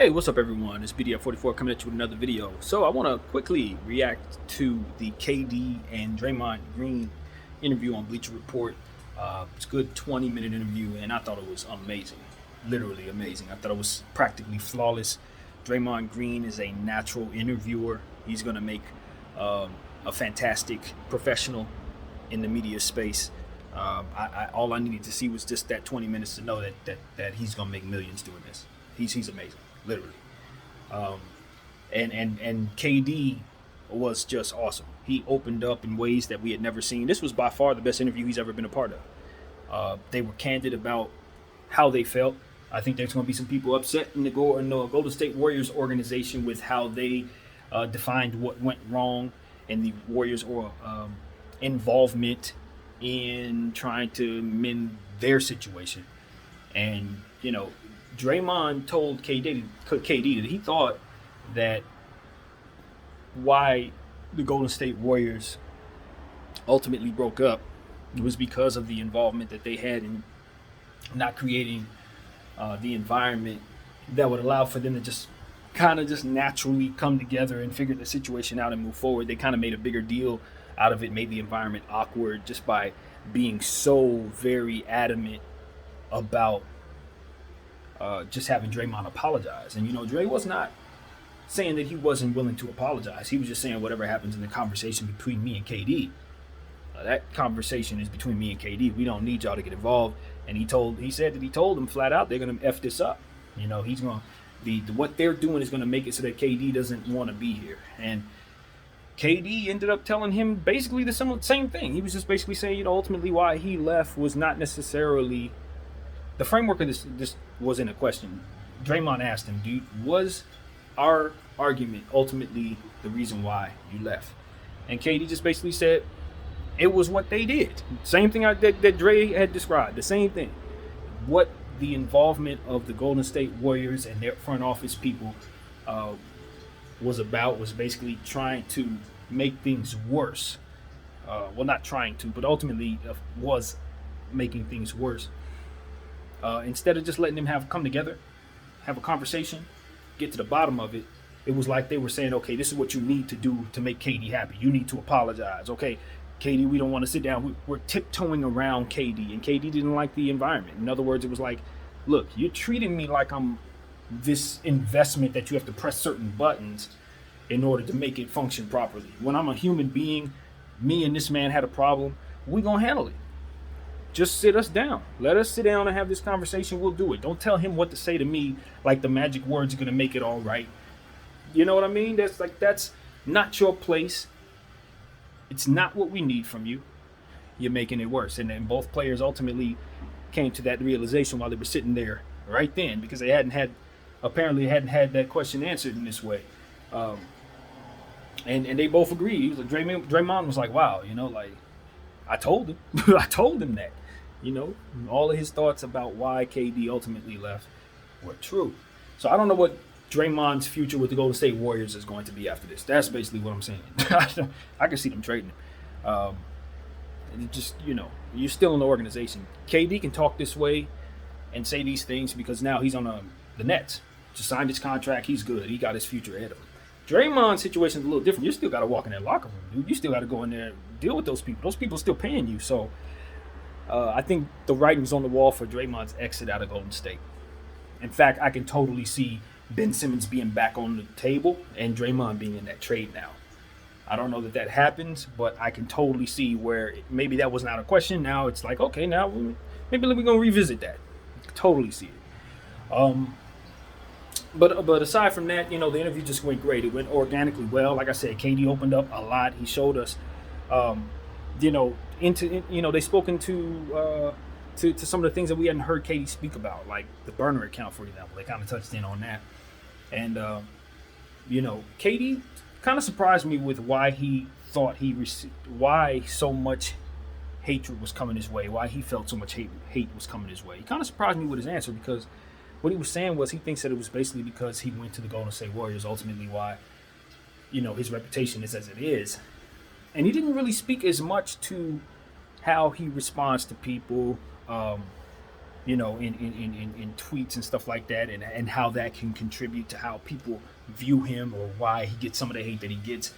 Hey, what's up, everyone? It's BDF44 coming at you with another video. So I want to quickly react to the KD and Draymond Green interview on Bleacher Report. It's a good 20-minute interview, and I thought it was amazing, literally amazing. I thought it was practically flawless. Draymond Green is a natural interviewer. He's going to make a fantastic professional in the media space. All I needed to see was just that 20 minutes to know that he's going to make millions doing this. He's amazing, literally. And KD was just awesome. He opened up in ways that we had never seen. This was by far the best interview he's ever been a part of. They were candid about how they felt. I think there's going to be some people upset in the Golden State Warriors organization with how they defined what went wrong and the Warriors' involvement in trying to mend their situation. And, Draymond told KD that he thought that why the Golden State Warriors ultimately broke up was because of the involvement that they had in not creating the environment that would allow for them to just naturally come together and figure the situation out and move forward. They kind of made a bigger deal out of it, made the environment awkward just by being so very adamant about just having Draymond apologize. And, Dre was not saying that he wasn't willing to apologize. He was just saying whatever happens in the conversation between me and KD. That conversation is between me and KD. We don't need y'all to get involved. And he said that he told them flat out they're going to F this up. He's going to, what they're doing is going to make it so that KD doesn't want to be here. And KD ended up telling him basically the same thing. He was just basically saying, ultimately why he left was not necessarily the framework of this wasn't a question. Draymond asked him, was our argument ultimately the reason why you left? And KD just basically said, it was what they did. Same thing that Dre had described, the same thing. What the involvement of the Golden State Warriors and their front office people was about was basically trying to make things worse. Well, not trying to, but ultimately was making things worse. Instead of just letting them come together, have a conversation, get to the bottom of it, it was like they were saying, okay, this is what you need to do to make KD happy. You need to apologize. Okay, KD, we don't want to sit down. We're tiptoeing around KD, and KD didn't like the environment. In other words, it was like, look, you're treating me like I'm this investment that you have to press certain buttons in order to make it function properly. When I'm a human being, me and this man had a problem, we're going to handle it. Just sit us down. Let us sit down and have this conversation. We'll do it. Don't tell him what to say to me like the magic words are going to make it all right. You know what I mean? That's not your place. It's not what we need from you. You're making it worse. And then both players ultimately came to that realization while they were sitting there right then, because they apparently hadn't had that question answered in this way. And they both agreed. He was like, Draymond was like, wow, I told him. I told him that. All of his thoughts about why KD ultimately left were true. So I don't know what Draymond's future with the Golden State Warriors is going to be after this. That's basically what I'm saying. I can see them trading him. You're still in the organization. KD can talk this way and say these things because now he's on the Nets. Just signed his contract. He's good. He got his future ahead of him. Draymond's situation is a little different. You still got to walk in that locker room, dude. You still got to go in there and deal with those people. Those people are still paying you. So I think the writing's on the wall for Draymond's exit out of Golden State. In fact, I can totally see Ben Simmons being back on the table and Draymond being in that trade now. I don't know that happens, but I can totally see where maybe that was not a question. Now it's like, okay, now maybe we're going to revisit that. I can totally see it. But aside from that, the interview just went great. It went organically well. Like I said, KD opened up a lot. He showed us, they spoke into to some of the things that we hadn't heard KD speak about, like the burner account, for example. They kind of touched in on that. And, KD kind of surprised me with why he thought why so much hatred was coming his way, why he felt so much hate was coming his way. He kind of surprised me with his answer because what he was saying was he thinks that it was basically because he went to the Golden State Warriors, ultimately why, his reputation is as it is. And he didn't really speak as much to how he responds to people, in tweets and stuff like that, and how that can contribute to how people view him or why he gets some of the hate that he gets.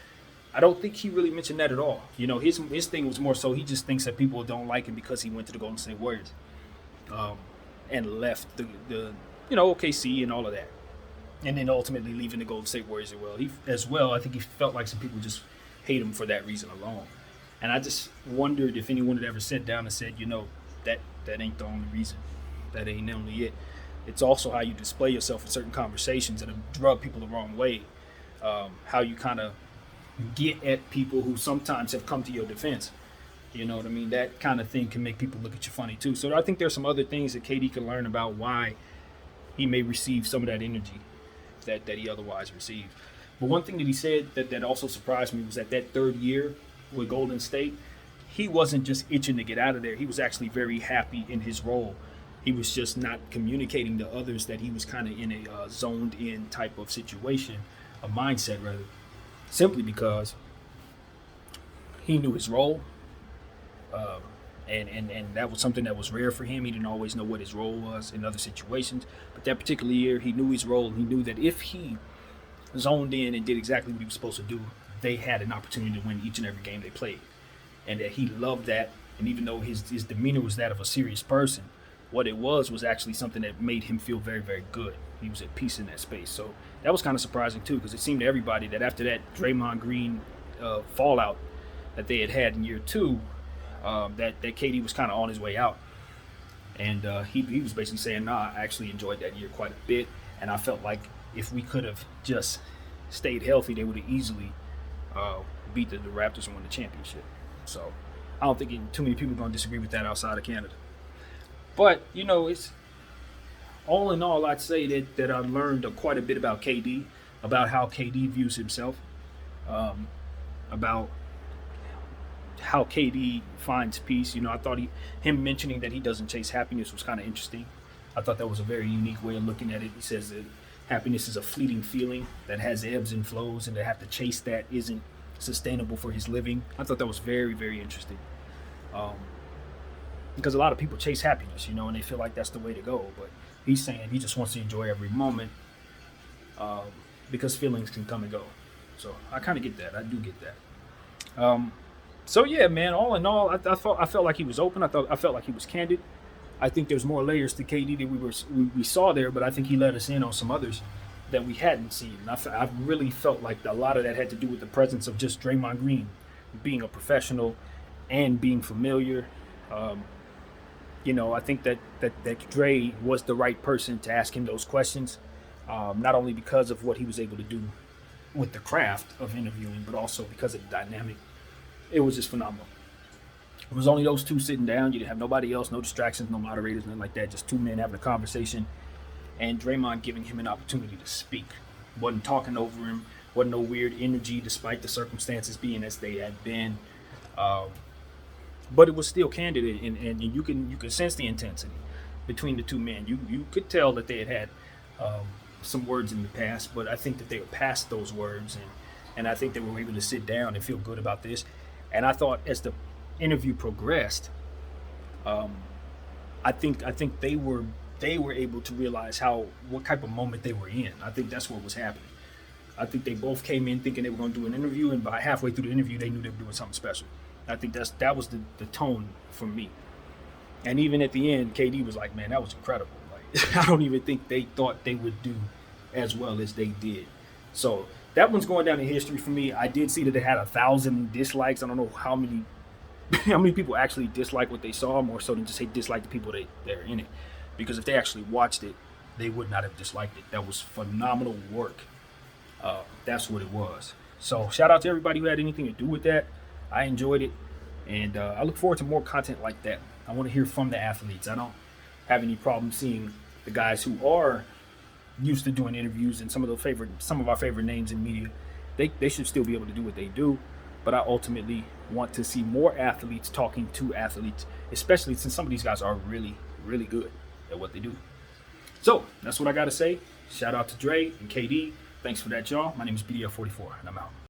I don't think he really mentioned that at all. His thing was more so he just thinks that people don't like him because he went to the Golden State Warriors, and left the OKC and all of that, and then ultimately leaving the Golden State Warriors as well. I think he felt like some people just hate him for that reason alone, and I just wondered if anyone had ever sat down and said, that ain't the only reason. That ain't only it. It's also how you display yourself in certain conversations that have rubbed people the wrong way. How you kind of get at people who sometimes have come to your defense. You know what I mean? That kind of thing can make people look at you funny too. So I think there's some other things that KD can learn about why he may receive some of that energy that he otherwise received. But one thing that he said that also surprised me was that third year with Golden State, he wasn't just itching to get out of there. He was actually very happy in his role. He was just not communicating to others that he was kind of in a zoned in type of situation, a mindset rather, simply because he knew his role. And that was something that was rare for him. He didn't always know what his role was in other situations. But that particular year, he knew his role, and he knew that if he zoned in and did exactly what he was supposed to do, they had an opportunity to win each and every game they played. And that he loved that. And even though his demeanor was that of a serious person, what it was actually something that made him feel very, very good. He was at peace in that space. So that was kind of surprising too, because it seemed to everybody that after that Draymond Green fallout that they had in year two, that KD was kind of on his way out. And he was basically saying, nah, I actually enjoyed that year quite a bit. And I felt like if we could have just stayed healthy, they would have easily beat the Raptors and won the championship. So I don't think too many people are going to disagree with that outside of Canada. But, it's all in all, I'd say that I learned quite a bit about KD, about how KD views himself, about how KD finds peace. I thought him mentioning that he doesn't chase happiness was kind of interesting. I thought that was a very unique way of looking at it. He says that happiness is a fleeting feeling that has ebbs and flows, and to have to chase that isn't sustainable for his living. I thought that was very, very interesting. Because a lot of people chase happiness, and they feel like that's the way to go. But he's saying he just wants to enjoy every moment, because feelings can come and go. So I kind of get that. I do get that. So yeah, man. All in all, I felt like he was open. I felt like he was candid. I think there's more layers to KD that we saw there, but I think he let us in on some others that we hadn't seen. And I really felt like a lot of that had to do with the presence of just Draymond Green being a professional and being familiar. I think that Dre was the right person to ask him those questions, not only because of what he was able to do with the craft of interviewing, but also because of the dynamic. It was just phenomenal. It was only those two sitting down. You didn't have nobody else, no distractions, no moderators, nothing like that. Just two men having a conversation, and Draymond giving him an opportunity to speak. Wasn't talking over him. Wasn't no weird energy, despite the circumstances being as they had been. But it was still candid, and you can sense the intensity between the two men. You could tell that they had some words in the past, but I think that they were past those words, and I think they were able to sit down and feel good about this. And I thought as the interview progressed, I think they were able to realize what type of moment they were in. I think that's what was happening. I think they both came in thinking they were going to do an interview, and by halfway through the interview, they knew they were doing something special. I think that was the tone for me. And even at the end, KD was like, man, that was incredible. Like, I don't even think they thought they would do as well as they did. So that one's going down in history for me. I did see that they had 1,000 dislikes. I don't know how many people actually dislike what they saw, more so than just say dislike the people that are in it. Because if they actually watched it, they would not have disliked it. That was phenomenal work. That's what it was. So shout out to everybody who had anything to do with that. I enjoyed it, and I look forward to more content like that. I want to hear from the athletes. I don't have any problem seeing the guys who are used to doing interviews, and some of our favorite names in media. They should still be able to do what they do, but I ultimately want to see more athletes talking to athletes, especially since some of these guys are really, really good at what they do. So that's what I got to say. Shout out to Dre and KD. Thanks for that, y'all. My name is BDF44, and I'm out.